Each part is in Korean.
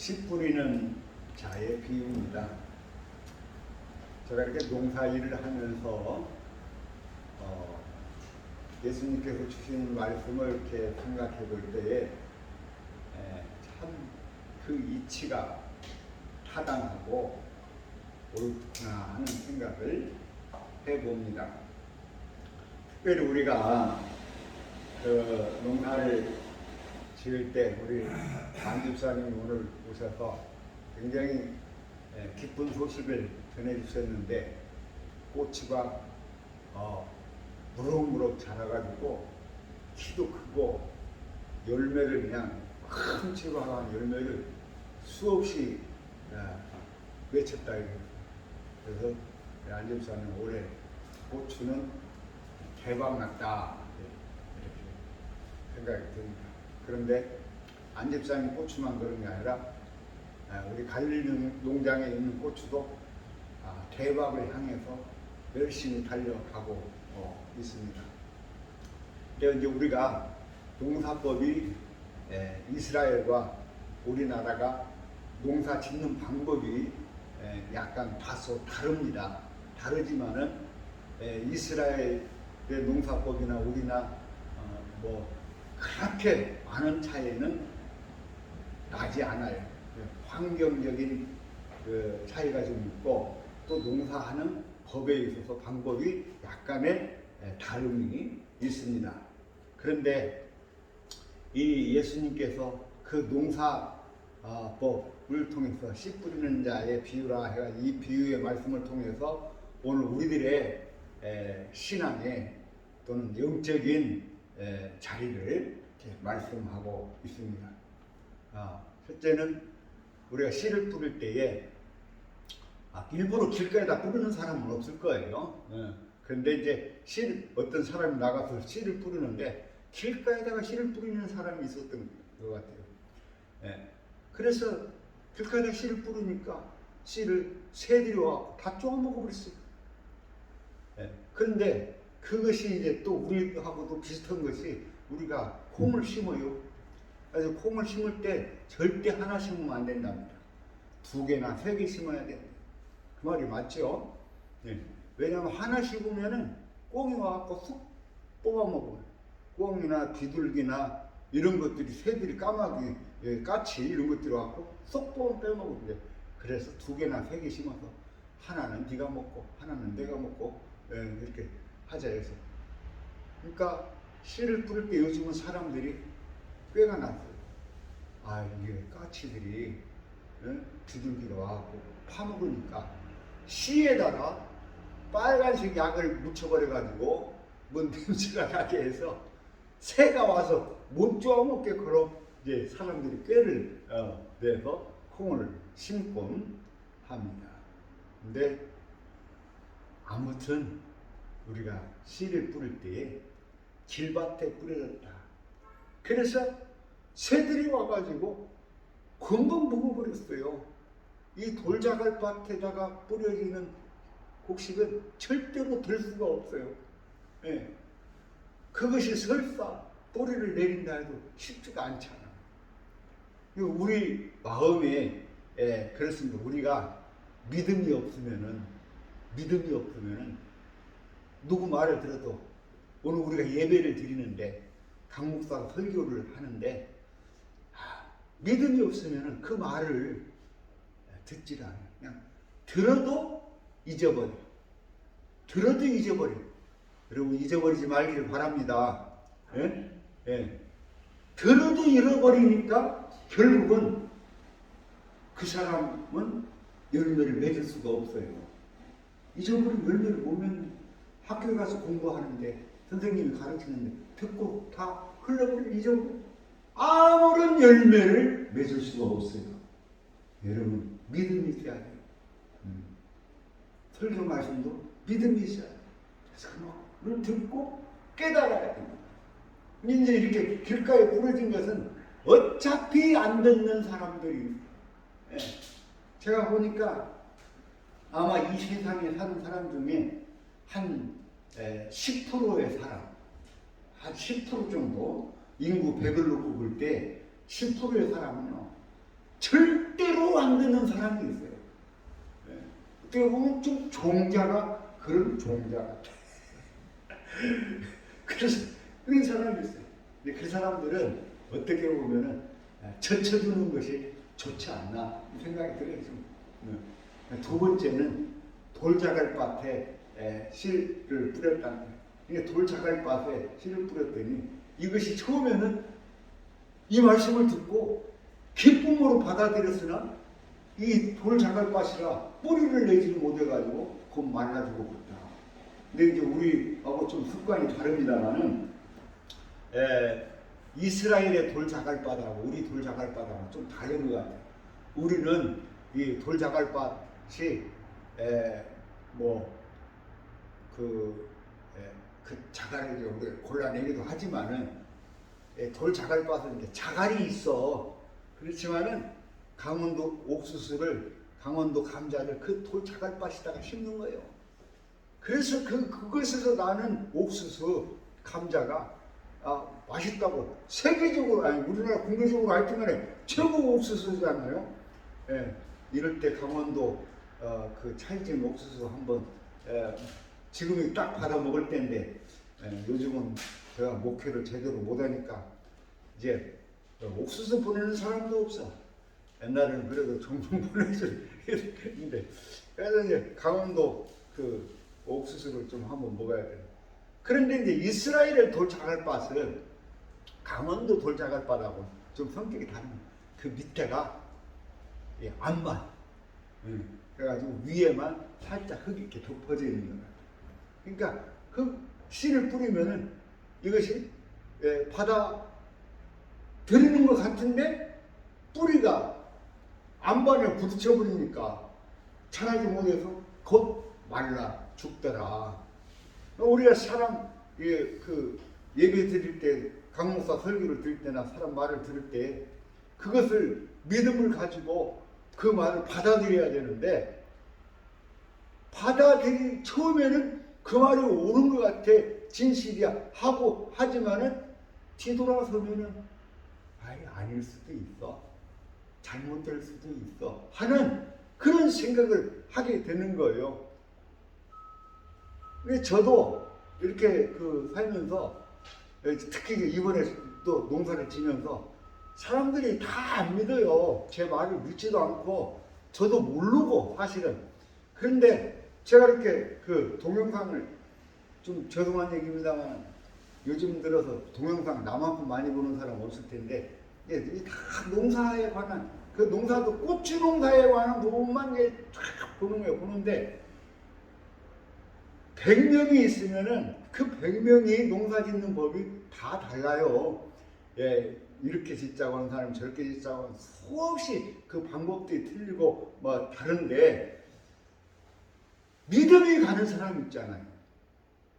씨 뿌리는 자의 비유입니다. 제가 이렇게 농사 일을 하면서 예수님께서 주신 말씀을 이렇게 생각해 볼 때에 참 그 이치가 타당하고 옳구나 하는 생각을 해봅니다. 특별히 우리가 그 농사를 지을 때 우리 안 집사님이 오늘 오셔서 굉장히 기쁜 소식을 전해주셨는데 고추가 무럭무럭 자라가지고 키도 크고 열매를 그냥 큰 치과한 열매를 수없이 맺혔다. 그래서 안 집사님 올해 고추는 대박 났다 이렇게 생각이 듭니다. 그런데 안 집사님 고추만 그런 게 아니라 우리 갈릴리 농장에 있는 고추도 대박을 향해서 열심히 달려가고 있습니다. 근데 이제 우리가 농사법이 이스라엘과 우리나라가 농사 짓는 방법이 약간 다소 다릅니다. 다르지만은 이스라엘의 농사법이나 우리나 뭐 그렇게 많은 차이는 나지 않아요. 환경적인 그 차이가 좀 있고 또 농사하는 법에 있어서 방법이 약간의 다름이 있습니다. 그런데 이 예수님께서 그 농사법을 통해서 씨 뿌리는 자의 비유라 해가 이 비유의 말씀을 통해서 오늘 우리들의 신앙의 또는 영적인 자리를 이렇게 말씀하고 있습니다. 첫째는 우리가 씨를 뿌릴 때에 일부러 길가에다 뿌리는 사람은 없을 거예요. 그런데 이제 어떤 사람이 나가서 씨를 뿌리는데 길가에다가 씨를 뿌리는 사람이 있었던 것 같아요. 그래서 길가에다 씨를 뿌리니까 씨를 새들이 와서 다 쪼아먹어버렸어요. 그런데 그것이 이제 또 우리하고도 비슷한 것이 우리가 콩을 심어요. 그래서 콩을 심을 때 절대 하나 심으면 안 된답니다. 2개나 3개 심어야 돼. 그 말이 맞죠? 왜냐하면 하나 심으면은 꽁이 와갖고 쑥 뽑아먹어요. 꽁이나 비둘기나 이런 것들이 새들이 까마귀, 까치 이런 것들이 와갖고 쏙 빼먹어요. 그래서 2개나 3개 심어서 하나는 네가 먹고 하나는 내가 먹고 이렇게 하자 해서. 그러니까 씨를 뿌릴 때 요즘은 사람들이 꾀가 났어요. 이게 까치들이 비둘기가 와갖고 파먹으니까 씨에다가 빨간색 약을 묻혀버려가지고 뭔 냄새가 나게 해서 새가 와서 못 쪼아먹게 그럼 이제 사람들이 꾀를 내서 콩을 심곤 합니다. 근데 아무튼 우리가 씨를 뿌릴 때에 길밭에 뿌려졌다. 그래서 새들이 와가지고 금방 먹어버렸어요. 이 돌자갈밭에다가 뿌려지는 곡식은 절대로 될 수가 없어요. 그것이 설사 뿌리를 내린다 해도 쉽지가 않잖아. 우리 마음에 그렇습니다. 우리가 믿음이 없으면은 누구 말을 들어도 오늘 우리가 예배를 드리는데 강 목사가 설교를 하는데 믿음이 없으면은 그 말을 듣질 않아요. 그냥 들어도 잊어버려. 여러분 잊어버리지 말기를 바랍니다. 들어도 잃어버리니까 결국은 그 사람은 열매를 맺을 수가 없어요. 잊어버린 열매를 못 맺는, 학교에 가서 공부하는데 선생님이 가르치는데 듣고 다 흘러버려 잊어버려. 아무런 열매를 맺을 수가 없어요. 여러분 믿음이 있어야 돼요. 설교 말씀도 믿음이 있어야 돼요. 그래서 그걸 듣고 깨달아야 됩니다. 이제 이렇게 길가에 뿌려진 것은 어차피 안 듣는 사람들이 제가 보니까 아마 이 세상에 사는 사람 중에 한 10%의 사람, 한 10% 정도 인구 100을 놓고 볼 때 10%의 사람은요 절대로 안 듣는 사람이 있어요. 예. 어떻게 보면 좀 종자가 그런 종자 같아. 그래서 그런 사람이 있어요. 근데 그 사람들은 어떻게 보면은 젖혀주는 것이 좋지 않나 생각이 들어요. 좀. 두 번째는 돌자갈밭에 씨를 뿌렸다는 거예요. 이게 돌자갈밭에 씨를 뿌렸더니 이것이 처음에는 이 말씀을 듣고 기쁨으로 받아들였으나 이 돌자갈밭이라 뿌리를 내지를 못해가지고 곧 말라 죽었다. 근데 이제 우리하고 좀 습관이 다릅니다만은 이스라엘의 돌자갈밭하고 우리 돌자갈밭하고 좀 다른 것 같아요. 우리는 이 돌자갈밭이 그 자갈을 우리가 골라내기도 하지만은 돌자갈밭은 이제 자갈이 있어. 그렇지만은 강원도 옥수수를 강원도 감자를 그 돌자갈밭에다가 심는 거예요. 그래서 그것에서 나는 옥수수 감자가 맛있다고 세계적으로 아니 우리나라 국내적으로 하여튼간에 최고 옥수수잖아요. 이럴 때 강원도 그 찰진 옥수수 한번 지금이 딱 받아 먹을 때인데 요즘은 제가 목회를 제대로 못하니까 이제 옥수수 보내는 사람도 없어. 옛날에는 그래도 종종 보내주는데 그래서 이제 강원도 그 옥수수를 좀 한번 먹어야 돼요. 그런데 이제 이스라엘의 돌자갈밭은 강원도 돌자갈밭하고 좀 성격이 다른 거예요. 그 밑에가 암만 그래가지고 위에만 살짝 흙이 이렇게 덮어져 있는 거예요. 그러니까 그 씨를 뿌리면은 이것이 받아 들이는 것 같은데 뿌리가 안반에 부딪혀 버리니까 자라지 못해서 곧 말라 죽더라. 우리가 사람 그 예배 드릴 때 강목사 설교를 드릴 때나 사람 말을 들을 때 그것을 믿음을 가지고 그 말을 받아들여야 되는데 처음에는 그 말이 옳은 것 같아 진실이야 하고 하지만은 뒤돌아서면은 아닐 수도 있어 잘못될 수도 있어 하는 그런 생각을 하게 되는 거예요. 근데 저도 이렇게 살면서 특히 이번에 또 농사를 지면서 사람들이 다 안 믿어요. 제 말을 믿지도 않고 저도 모르고 사실은. 그런데 제가 이렇게 동영상을 좀 죄송한 얘기입니다만 요즘 들어서 동영상 나만큼 많이 보는 사람 없을 텐데 다 농사에 관한 그 농사도 고추 농사에 관한 부분만 쫙 보는 거예요. 보는데 100명이 있으면은 그 100명이 농사 짓는 법이 다 달라요. 이렇게 짓자고 하는 사람 저렇게 짓자고 하는 수없이 그 방법들이 틀리고 뭐 다른데 믿음이 가는 사람 있잖아요.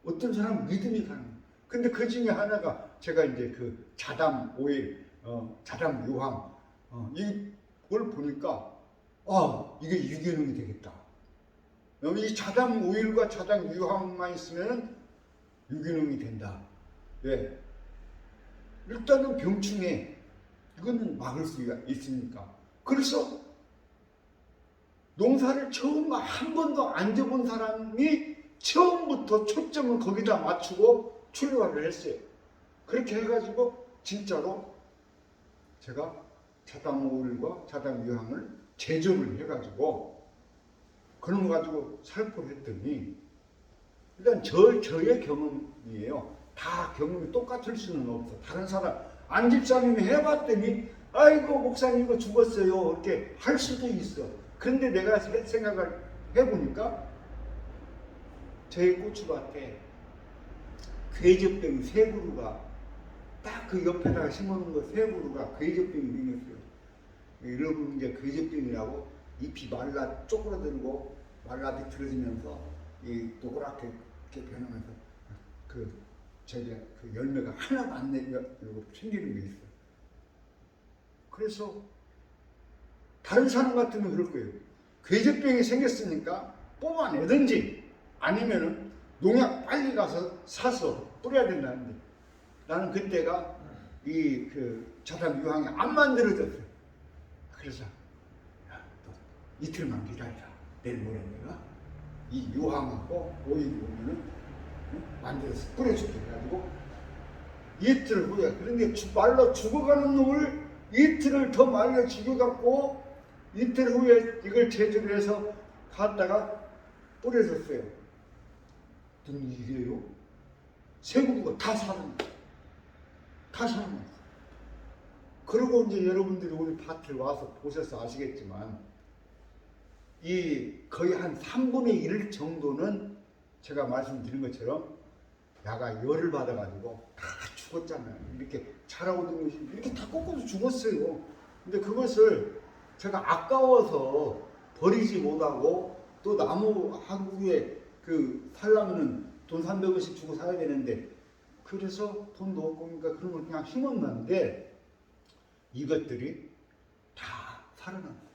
어떤 사람은 믿음이 가는 거예요. 근데 그 중에 하나가 제가 이제 그 자담 오일, 자담 유황 이걸 보니까 이게 유기농이 되겠다. 이 자담 오일과 자담 유황만 있으면 유기농이 된다. 왜? 일단은 병충해 이거는 막을 수가 있으니까. 그래서 농사를 처음 한 번도 안 져본 사람이 처음부터 초점을 거기다 맞추고 출발을 했어요. 그렇게 해가지고 진짜로 제가 자담 오일과 자담 유황을 제조를 해가지고 그런 거 가지고 살포를 했더니 일단 저의 경험이에요. 다 경험이 똑같을 수는 없어. 다른 사람 안 집사님이 해봤더니 아이고 목사님 이거 죽었어요 이렇게 할 수도 있어. 그런데 내가 생각을 해보니까 저희 고추밭에 괴접병 세 그루가 딱 그 옆에다가 심어놓은 거 세 그루가 괴접병이 생겼어요. 여러분 이제 괴접병이라고 잎이 말라 쪼그라들고 말라 비틀어지면서 이 동그랗게 이렇게 변하면서 그 열매가 하나도 안 내리고 생기는 게 있어요. 그래서 다른 사람 같으면 그럴 거예요. 괴접병이 생겼으니까 뽑아내든지 아니면은 농약 빨리 가서 사서 뿌려야 된다는데 나는 그때가 자담 유황이 안 만들어졌어요. 그래서 이틀만 기다리라. 내일 모레 내가 이 유황하고 오일 오면은 만들어서 뿌려줄게 해가지고 이틀 후에 그런데 말라 죽어가는 놈을 이틀을 더 말려 죽여갖고 이틀 후에 이걸 제조를 해서 갖다가 뿌려줬어요. 등 이래요. 세구가 다 살아났어. 다 살아났어. 그리고 이제 여러분들이 우리 밭을 와서 보셔서 아시겠지만 이 거의 한 3분의 1 정도는 제가 말씀드린 것처럼 야가 열을 받아가지고 다 죽었잖아요. 이렇게 자라오던 것이 이렇게 다 꺾어서 죽었어요. 근데 그것을 제가 아까워서 버리지 못하고 또 나무 한국에 살려면 돈 300원씩 주고 사야 되는데 그래서 돈도 없고 그러니까 그런 걸 그냥 심었는데 이것들이 다 살아났어.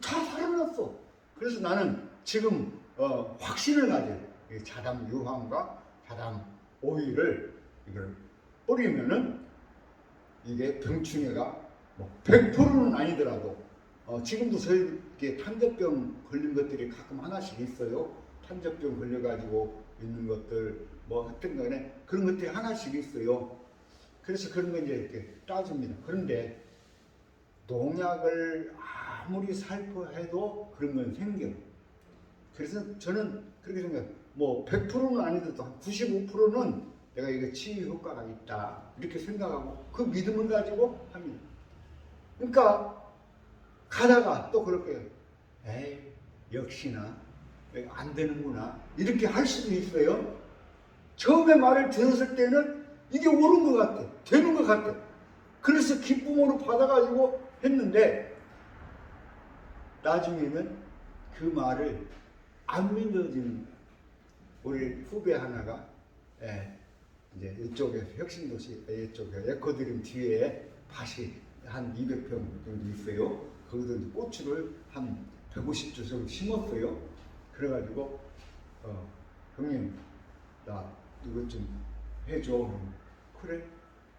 다 살아났어. 그래서 나는 지금 확신을 가져요. 자담 유황과 자담 오일을 이걸 뿌리면은 이게 병충해가 뭐 100%는 아니더라도 지금도 저희 탄저병 걸린 것들이 가끔 하나씩 있어요. 탄저병 걸려가지고 있는 것들 뭐 하여튼 간에 그런 것들이 하나씩 있어요. 그래서 그런 거 이제 이렇게 따줍니다. 그런데 농약을 아무리 살포해도 그런 건 생겨. 그래서 저는 그렇게 생각해요. 뭐 100%는 아니더라도 한 95%는 내가 이거 치유 효과가 있다 이렇게 생각하고 그 믿음을 가지고 합니다. 그러니까 가다가 또 그럴 거예요. 에이 역시나 안 되는구나 이렇게 할 수도 있어요. 처음에 말을 들었을 때는 이게 옳은 것 같아. 되는 것 같아. 그래서 기쁨으로 받아가지고 했는데 나중에는 그 말을 안 믿어지는 거야. 우리 후배 하나가 이제 이쪽에 혁신도시 이쪽에 에코드림 뒤에 밭이 한 200평 정도 있어요. 거기서 이제 고추를 한 150주 정도 심었어요. 그래가지고 형님 나 이것 좀 해줘. 그래.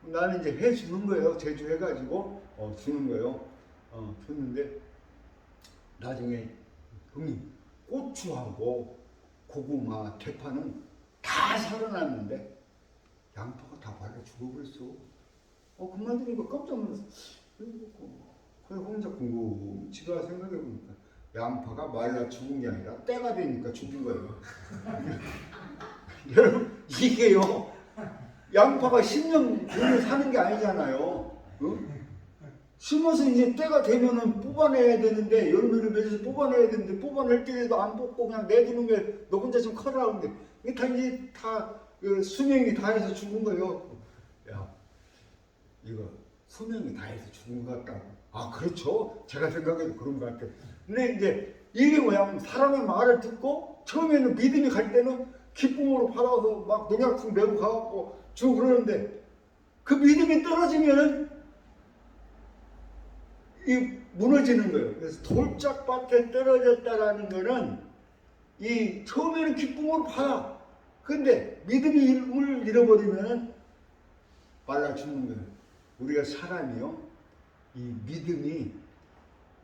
나는 이제 해주는 거예요. 제주해가지고 주는 거예요. 줬는데 나중에 형님 고추하고 고구마, 대파는 다 살아났는데 양파가 다 말라 죽어버렸어. 그 말 들으니까 깜짝 놀랐어. 그래 혼자 궁금 집에 와서 생각해보니까 양파가 말라 죽은 게 아니라 때가 되니까 죽은 거예요. 여러분 이게요 양파가 10년 사는 게 아니잖아요. 심어서 이제 때가 되면은 뽑아내야 되는데 열매를 맺어서 뽑아내야 되는데 뽑아낼 때에도 안 뽑고 그냥 내두는 게 너 혼자 좀 커라 하는데 이게 다 이제 다 수명이 다해서 죽은 거예요. 야 이거 수명이 다해서 죽은 것 같다고. 아 그렇죠. 제가 생각해도 그런 것 같아. 근데 이제 이게 뭐냐면 사람의 말을 듣고 처음에는 믿음이 갈 때는 기쁨으로 받아서 막 농약품 메고 가갖고 주고 그러는데 그 믿음이 떨어지면은 이 무너지는 거예요. 그래서 돌짝밭에 떨어졌다라는 거는 이 처음에는 기쁨으로 받아. 근데 믿음을 잃어버리면은 말라 죽는 거예요. 우리가 사람이요, 이 믿음이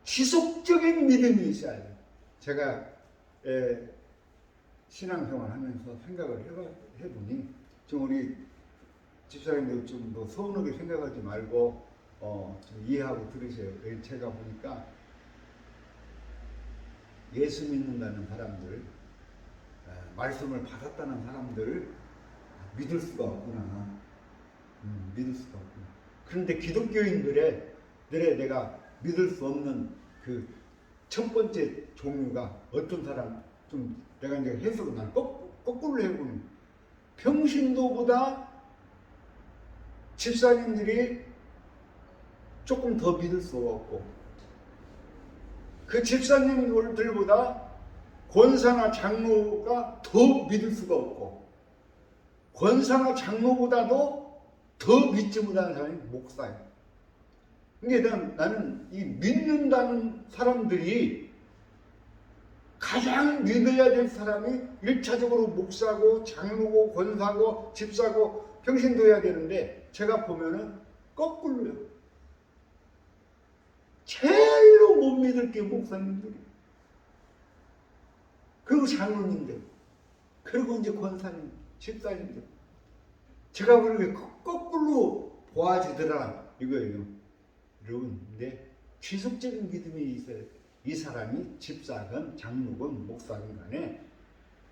지속적인 믿음이 있어야 돼요. 제가 신앙생활 하면서 생각을 해보니 좀 우리 집사님들 좀 더 서운하게 생각하지 말고 좀 이해하고 들으세요. 제가 보니까 예수 믿는다는 사람들, 말씀을 받았다는 사람들 믿을 수가 없구나. 믿을 수가 없구나. 그런데 기독교인들의 내가 믿을 수 없는 그 첫 번째 종류가 어떤 사람, 좀 내가 이제 해석을 난 거꾸로 해보는 평신도보다 집사님들이 조금 더 믿을 수가 없고 그 집사님들보다 권사나 장로가 더 믿을 수가 없고 권사나 장로보다도 더 믿지 못하는 사람이 목사예요. 그러니까 나는 이 믿는다는 사람들이 가장 믿어야 될 사람이 1차적으로 목사고 장로고 권사고 집사고 평신도여야 되는데 제가 보면은 거꾸로요. 제일로 못 믿을 믿을 게 목사님들이, 그리고 장로님들, 그리고 이제 권사님, 집사님들. 제가 그렇게 거꾸로 보아지더라 이거예요. 여러분, 근데 지속적인 믿음이 있어야 돼요. 이 사람이 집사건 장로건 목사건 간에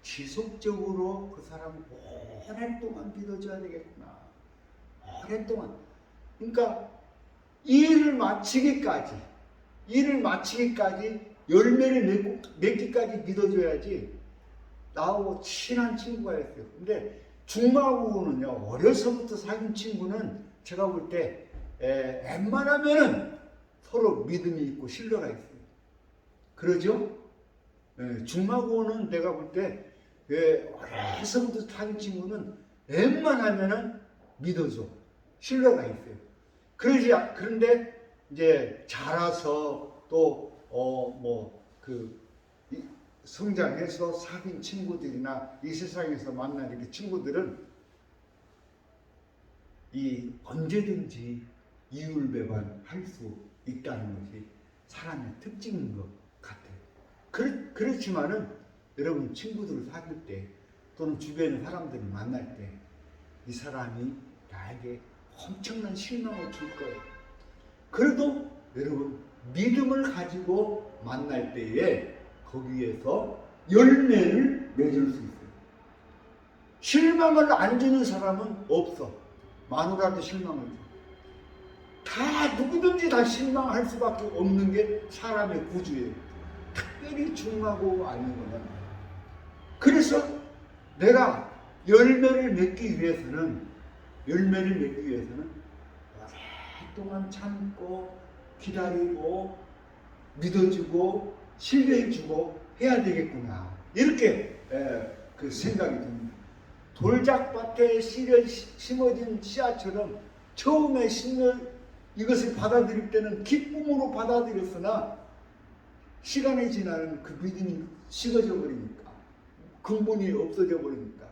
지속적으로 그 사람을 오랫동안 믿어줘야 되겠구나. 오랫동안. 그러니까 일을 마치기까지 열매를 맺기까지 믿어줘야지. 나하고 친한 친구가 있어요. 근데 중마고는요, 어려서부터 사귄 친구는 제가 볼 때 웬만하면은 서로 믿음이 있고 신뢰가 있어요. 그러죠? 중마고는 내가 볼 때 어려서부터 사귄 친구는 웬만하면은 믿어줘. 신뢰가 있어요. 그런데 이제 자라서 또 성장해서 사귄 친구들이나 이 세상에서 만난 이렇게 친구들은 언제든지 이율배반할 수 있다는 것이 사람의 특징인 것 같아요. 그렇지만은 여러분, 친구들을 사귈 때 또는 주변의 사람들을 만날 때 이 사람이 나에게 엄청난 실망을 줄 거예요. 그래도 여러분, 믿음을 가지고 만날 때에 거기에서 열매를 맺을 수 있어요. 실망을 안 주는 사람은 없어. 마누라한테 실망을 줘. 다 누구든지 다 실망할 수밖에 없는 게 사람의 구조예요. 특별히 중하고 아닌 거는. 그래서 내가 열매를 맺기 위해서는 오랫동안 참고 기다리고 믿어주고 신뢰해주고 해야 되겠구나, 이렇게 그 생각이 듭니다. 돌짝밭에 심어진 씨앗처럼 처음에 이것을 받아들일 때는 기쁨으로 받아들였으나 시간이 지나면 그 믿음이 식어져 버리니까, 근본이 없어져 버리니까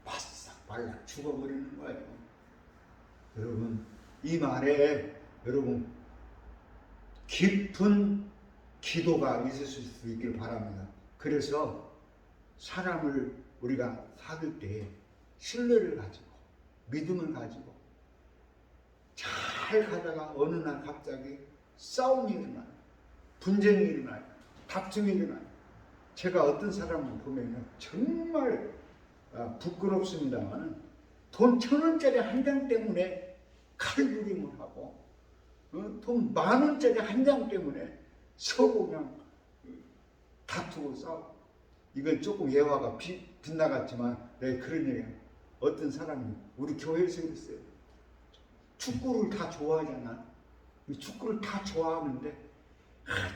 바싹 말라 죽어버리는 거예요. 여러분, 이 말에 여러분 깊은 기도가 있을 수 있길 바랍니다. 그래서 사람을 우리가 사귈 때 신뢰를 가지고 믿음을 가지고 잘 가다가 어느 날 갑자기 싸움이 일어나요. 분쟁이 일어나요. 다툼이 일어나요. 제가 어떤 사람을 보면요, 정말 부끄럽습니다만 돈 1,000원짜리 한 장 때문에 칼부림을 하고 돈 10,000원짜리 한 장 때문에 서로 그냥 다투고 싸우고. 이건 조금 예화가 빗나갔지만 내가 그런 얘기야. 어떤 사람이 우리 교회에서 있어요. 축구를 다 좋아하잖아. 축구를 다 좋아하는데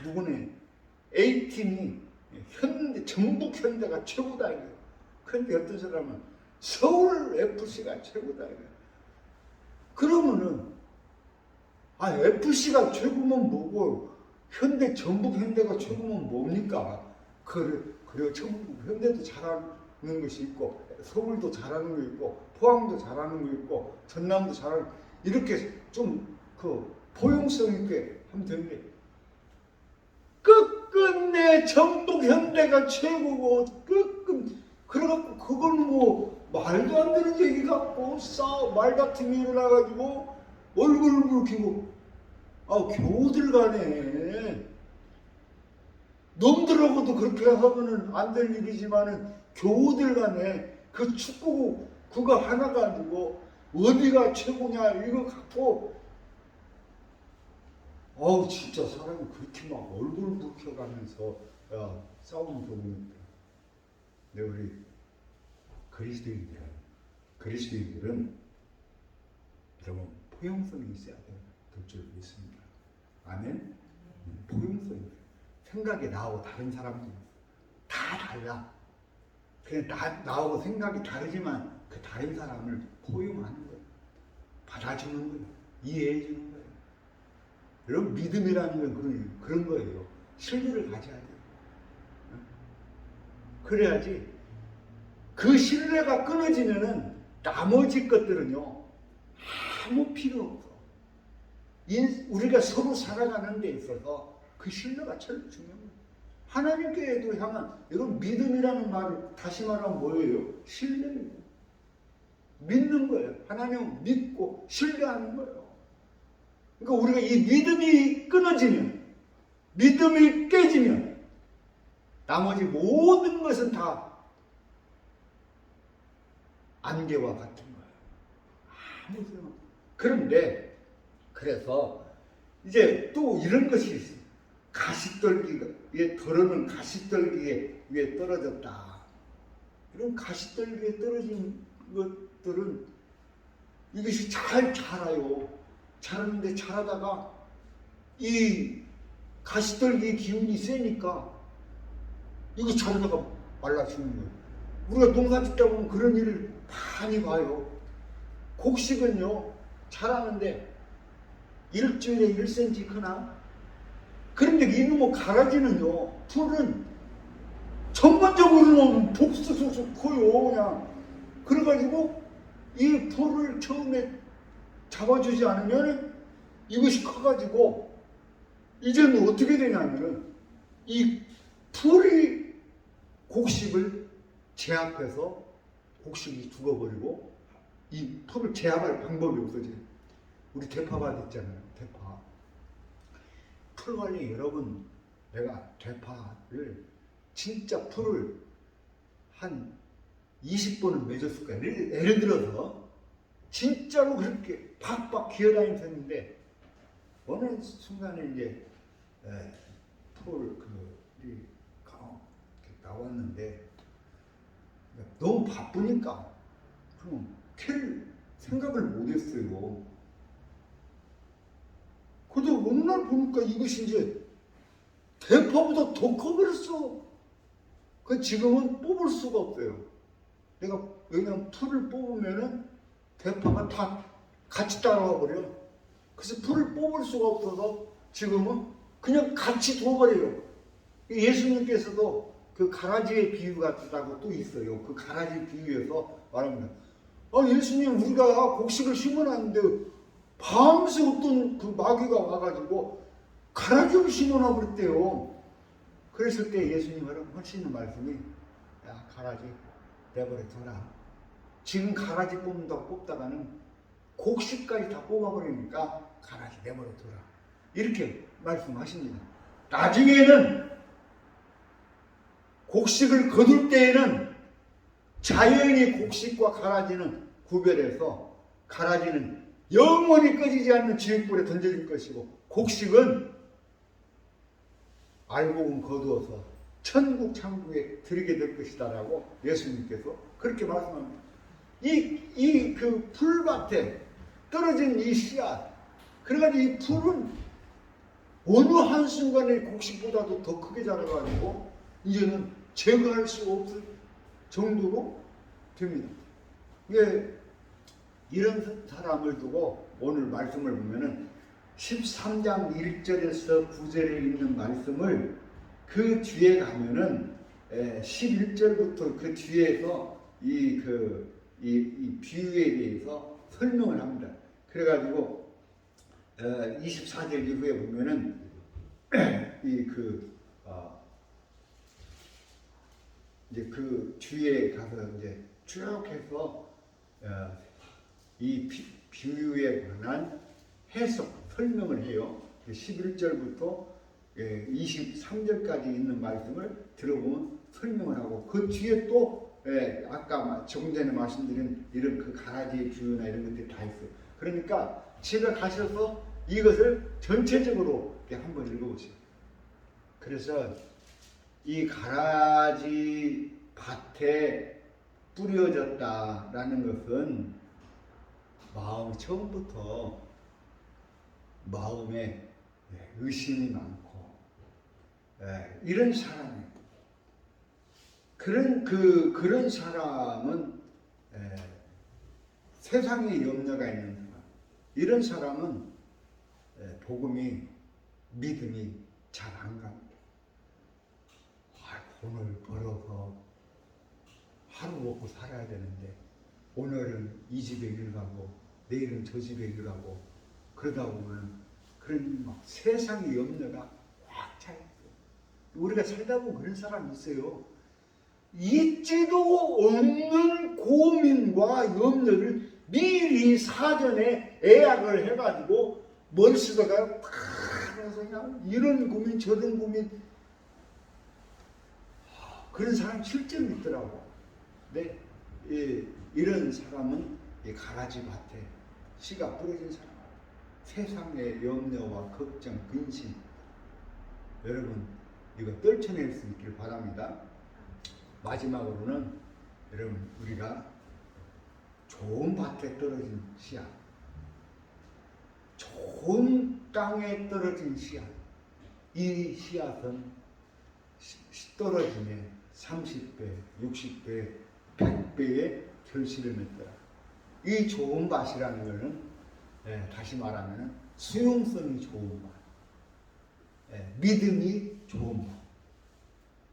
누구네 A팀이 전북 현대가 최고다 이거예요. 그런데 어떤 사람은 서울 FC가 최고다 이거예요. 그러면은 FC가 최고면 뭐고 전북 현대가 최고면 뭡니까? 그래요. 전북 현대도 잘하는 것이 있고 서울도 잘하는 거 있고 포항도 잘하는 거 있고 전남도 잘하는, 이렇게 좀 포용성 있게 하면 되는데 끝끝내 전북 현대가 최고고 그래갖고 그걸 뭐 말도 안 되는 얘기 갖고 말다툼이 일어나가지고 얼굴을 붉히고. 교우들 간에 놈들하고도 그렇게 하면은 안 될 일이지만은 교우들 간에 그 축구 그거 하나 가지고 어디가 최고냐 이거 갖고 진짜 사람이 그렇게 막 얼굴 붉혀가면서 싸우는 경우가 있다. 근데 우리 그리스도인들은 여러분 포용성이 있어야 될 줄 믿습니다. 아멘. 포용성이. 생각이 나하고 다른 사람들 다 달라. 그냥 나하고 생각이 다르지만 그 다른 사람을 포용하는 거예요. 받아주는 거예요. 이해해 주는 거예요. 여러분, 믿음이라는 건 그런 거예요. 신뢰를 가져야 돼요. 그래야지. 그 신뢰가 끊어지면은 나머지 것들은요 아무 필요 없어. 우리가 서로 살아가는 데 있어서 그 신뢰가 제일 중요해요. 하나님께도 향한 이건 믿음이라는 말을 다시 말하면 뭐예요? 신뢰예요. 믿는 거예요. 하나님을 믿고 신뢰하는 거예요. 그러니까 우리가 이 믿음이 끊어지면, 믿음이 깨지면 나머지 모든 것은 다 안개와 같은 거예요. 아무 소용. 그런데 그래서 이제 또 이런 것이 있어요. 가시떨기에 덜어는 가시떨기에 위에 떨어졌다. 이런 가시떨기에 떨어진 것들은 이것이 잘 자라요. 자라는데 자라다가 이 가시떨기 기운이 세니까 이거 자라다가 말라 죽는 거예요. 우리가 농사 짓다 보면 그런 일을 많이 봐요. 곡식은요 자라는데 일주일에 1cm 크나? 그런데 이놈의 가라지는요, 풀은 전반적으로는 복수수수 커요, 그냥. 그래가지고 이 풀을 처음에 잡아주지 않으면 이것이 커가지고 이제는 어떻게 되냐면은 이 풀이 곡식을 제압해서 곡식이 죽어버리고 이 풀을 제압할 방법이 없어져요. 우리 대파밭 있잖아요, 대파. 풀 관리 여러분, 내가 대파를 진짜 풀을 한 20번은 맺었을 거야. 예를 들어서 진짜로 그렇게 박박 기어다니셨는데 어느 순간에 이제 풀 이렇게 나왔는데 너무 바쁘니까 그럼 캘 생각을 못했어요. 근데 어느 날 보니까 이것이 이제 대파보다 더 커버렸어. 그 지금은 뽑을 수가 없어요. 내가 왜냐면 풀을 뽑으면은 대파가 다 같이 따라와 버려. 그래서 풀을 뽑을 수가 없어서 지금은 그냥 같이 둬버려요. 예수님께서도 그 가라지의 비유 같다고 또 있어요. 그 가라지 비유에서 말합니다. 예수님, 우리가 곡식을 심어놨는데 밤새 어떤 그 마귀가 와가지고 가라지를 심어놔 버렸대요. 그랬을 때 예수님은 하시는 말씀이, 야, 가라지 내버려 둬라. 지금 가라지 뽑다가는 곡식까지 다 뽑아버리니까 가라지 내버려 둬라. 이렇게 말씀하십니다. 나중에는 곡식을 거둘 때에는 자연히 곡식과 가라지는 구별해서 가라지는 영원히 꺼지지 않는 지옥불에 던져질 것이고 곡식은 알곡은 거두어서 천국 창국에 들이게 될 것이다라고 예수님께서 그렇게 말씀합니다. 이 그 풀밭에 떨어진 이 씨앗, 그래가지고 이 풀은 어느 한순간에 곡식보다도 더 크게 자라가지고 이제는 제거할 수 없을 정도로 됩니다. 이게 이런 사람을 두고 오늘 말씀을 보면은 13장 1절에서 9절에 있는 말씀을 그 뒤에 가면은 11절부터 그 뒤에서 이 비유에 대해서 설명을 합니다. 그래가지고 24절 이후에 보면은 이제 그 뒤에 가서 이제 쭉 해서 이 비유에 관한 해석, 설명을 해요. 11절부터 23절까지 있는 말씀을 들어보면 설명을 하고 그 뒤에 또 아까 조금 전에 말씀드린 이런 그 가라지의 비유나 이런 것들이 다 있어요. 그러니까 집에 가셔서 이것을 전체적으로 한번 읽어보세요. 그래서 이 가라지 밭에 뿌려졌다라는 것은 마음 처음부터 마음에 의심이 많고 이런 사람이 그런 사람은 세상에 염려가 있는 사람, 이런 사람은 복음이 믿음이 잘 안 갑니다. 오늘 벌어서 하루 먹고 살아야 되는데 오늘은 이 집에 일 가고 내일은 저 집에 일 가고 그러다 보면 그런 막 세상의 염려가 꽉 차 있고, 우리가 살다 보면 그런 사람이 있어요. 있지도 없는 고민과 염려를 미리 사전에 예약을 해가지고 머릿속에다가 팍 해서 그냥 이런 고민 저런 고민, 그런 사람이 실제로 있더라고. 네, 이런 사람은 가라지 밭에 씨가 뿌려진 사람, 세상의 염려와 걱정, 근심, 여러분 이거 떨쳐낼 수 있길 바랍니다. 마지막으로는 여러분, 우리가 좋은 밭에 떨어진 씨앗, 좋은 땅에 떨어진 씨앗, 이 씨앗은 떨어짐에 30배, 60배, 100배의 결실을 맺더라. 이 좋은 밭이라는 것은 다시 말하면 수용성이 좋은 밭, 믿음이 좋은 밭,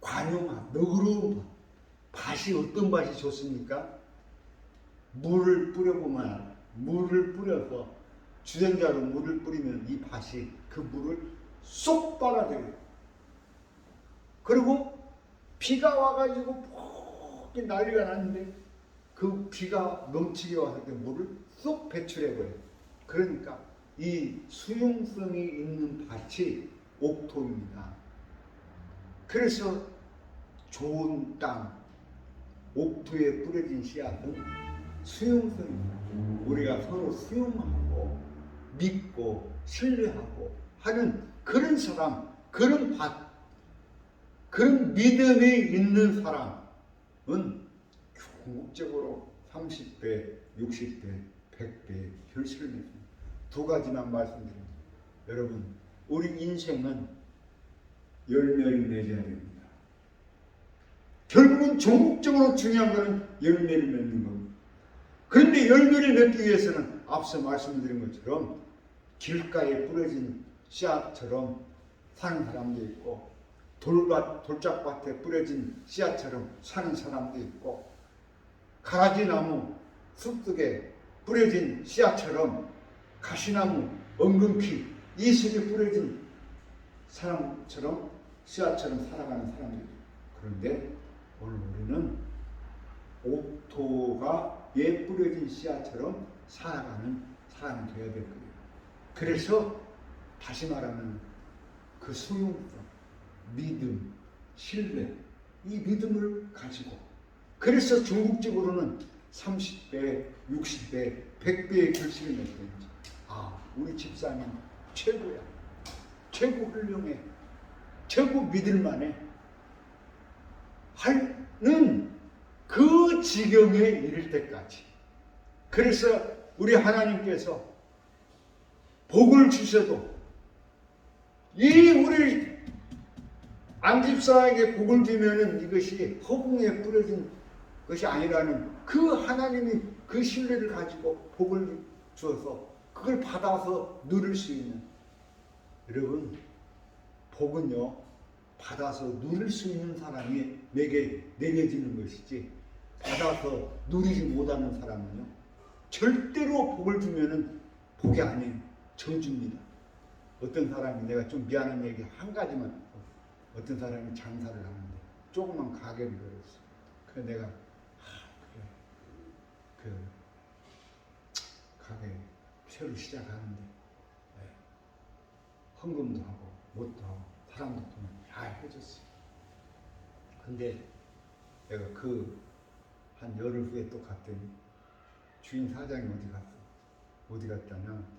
관용한 너그러운 밭. 밭이 어떤 밭이 좋습니까? 물을 뿌려보면, 물을 뿌려서 주전자로 물을 뿌리면 이 밭이 그 물을 쏙 빨아들여요. 그리고 비가 와가지고 폭이 난리가 났는데 그 비가 넘치게 왔을 때 물을 쏙 배출해버려요. 그러니까 이 수용성이 있는 밭이 옥토입니다. 그래서 좋은 땅, 옥토에 뿌려진 씨앗은 수용성입니다. 우리가 서로 수용하고 믿고 신뢰하고 하는 그런 사람, 그런 밭, 그런 믿음이 있는 사람은 궁극적으로 30배, 60배, 100배 결실을 맺습니다. 두 가지만 말씀드립니다. 여러분, 우리 인생은 열매를 맺어야 됩니다. 결국은 종국적으로 중요한 것은 열매를 맺는 겁니다. 그런데 열매를 맺기 위해서는 앞서 말씀드린 것처럼 길가에 뿌려진 씨앗처럼 사는 사람도 있고, 돌짝밭에 뿌려진 씨앗처럼 사는 사람도 있고, 가라지나무 숲속에 뿌려진 씨앗처럼 가시나무, 엉겅퀴, 이슬에 뿌려진 사람처럼 씨앗처럼 살아가는 사람들이 있고, 그런데 오늘 우리는 옥토가에 뿌려진 씨앗처럼 살아가는 사람이 되어야 될 거예요. 그래서 다시 말하면 그 수용성, 믿음, 신뢰, 이 믿음을 가지고, 그래서 궁극적으로는 30배, 60배, 100배의 결실을 맺는 거지. 아, 우리 집사님 최고야. 최고 훌륭해. 최고 믿을만해. 하는 그 지경에 이를 때까지. 그래서 우리 하나님께서 복을 주셔도 이 우리 안집사에게 복을 주면은 이것이 허공에 뿌려진 것이 아니라는 그 하나님이 그 신뢰를 가지고 복을 주어서 그걸 받아서 누릴 수 있는, 여러분, 복은요 받아서 누릴 수 있는 사람이 내게 내려지는 것이지, 받아서 누리지 못하는 사람은요 절대로 복을 주면은 복이 아니에요. 저주입니다. 어떤 사람이, 내가 좀 미안한 얘기 한 가지만, 어떤 사람이 장사를 하는데 조그만 가게를 열었어. 그래서 내가 그래, 그 가게 새로 시작하는데 헌금도 하고 뭣도 하고 사람도 돈을 다 해줬어. 근데 내가 그 한 열흘 후에 또 갔더니 주인 사장이 어디 갔어? 어디 갔다냐?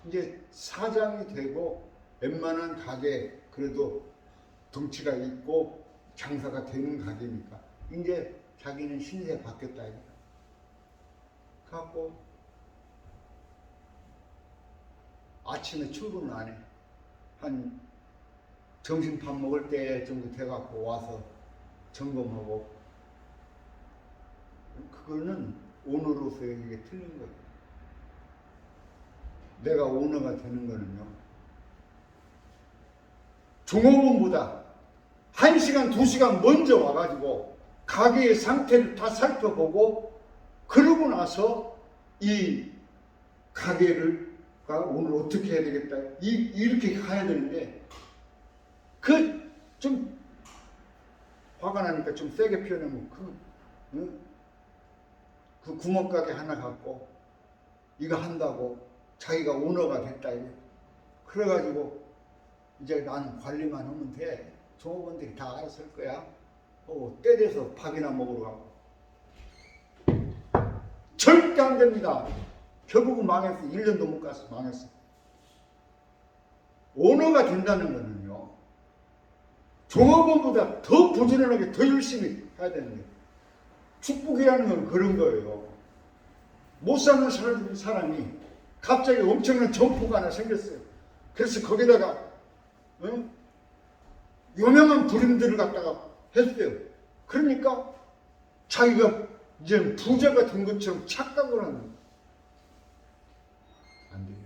이제 사장이 되고 웬만한 가게, 그래도 덩치가 있고 장사가 되는 가게니까 이제 자기는 신세 바뀌었다 이거야. 갖고 아침에 출근을 안 해. 한 점심 밥 먹을 때 정도 돼갖고 와서 점검하고. 그거는 오너로서의 이게 틀린 거예요. 내가 오너가 되는 거는요, 종업원보다 1시간, 2시간 먼저 와가지고 가게의 상태를 다 살펴보고, 그러고 나서 이 가게가 오늘 어떻게 해야 되겠다. 이렇게 가야 되는데 좀 화가 나니까 좀 세게 표현하면 그 구멍가게 하나 갖고 이거 한다고 자기가 오너가 됐다 이거. 그래가지고 이제 나는 관리만 하면 돼. 종업원들이 다 알아서 할 거야. 때 돼서 밥이나 먹으러 가고. 절대 안 됩니다. 결국은 망했어. 1년도 못 갔어. 망했어. 오너가 된다는 거는요, 종업원보다 더 부지런하게 더 열심히 해야 되는데, 축복이라는 건 그런 거예요. 못 사는 사람이 갑자기 엄청난 점포가 하나 생겼어요. 그래서 거기다가 유명한 부림들을 갖다가 했어요. 그러니까 자기가 이제 부자가 된 것처럼 착각을 하는 거예요. 안 돼요.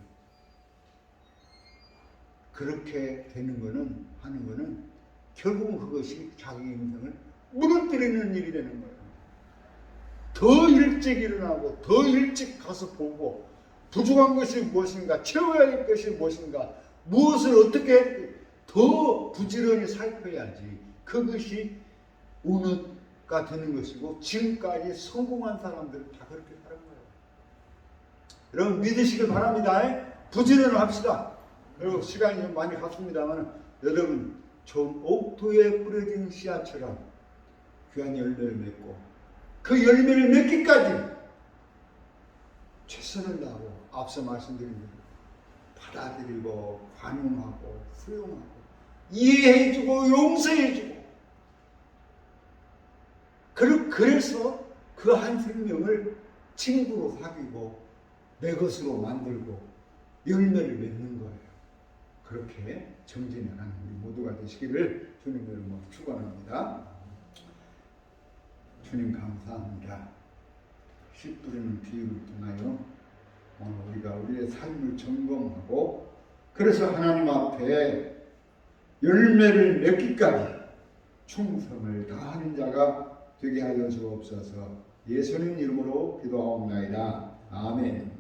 그렇게 되는 거는, 하는 거는 결국은 그것이 자기 인생을 무너뜨리는 일이 되는 거예요. 더 일찍 일어나고 더 일찍 가서 보고 부족한 것이 무엇인가, 채워야 할 것이 무엇인가, 무엇을 어떻게 해야 될지 더 부지런히 살펴야지 그것이 운가 되는 것이고, 지금까지 성공한 사람들은 다 그렇게 살은 거예요. 여러분 믿으시길 바랍니다. 부지런을 합시다. 그리고 시간이 좀 많이 갔습니다만 여러분 좀 옥토에 뿌려진 씨앗처럼 귀한 열매를 맺고 그 열매를 맺기까지 최선을 다하고 앞서 말씀드린 대로 받아들이고 관용하고 수용하고 이해해주고 용서해주고, 그래서 그 한 생명을 친구로 사귀고 내 것으로 만들고 열매를 맺는 거예요. 그렇게 정진하는 우리 모두가 되시기를 주님으로 축원합니다. 주님 감사합니다. 씨 뿌리는 비유를 통하여 오늘 우리가 우리의 삶을 점검하고 그래서 하나님 앞에 열매를 맺기까지 충성을 다하는 자가 되게 하여 주옵소서. 예수님 이름으로 기도하옵나이다. 아멘.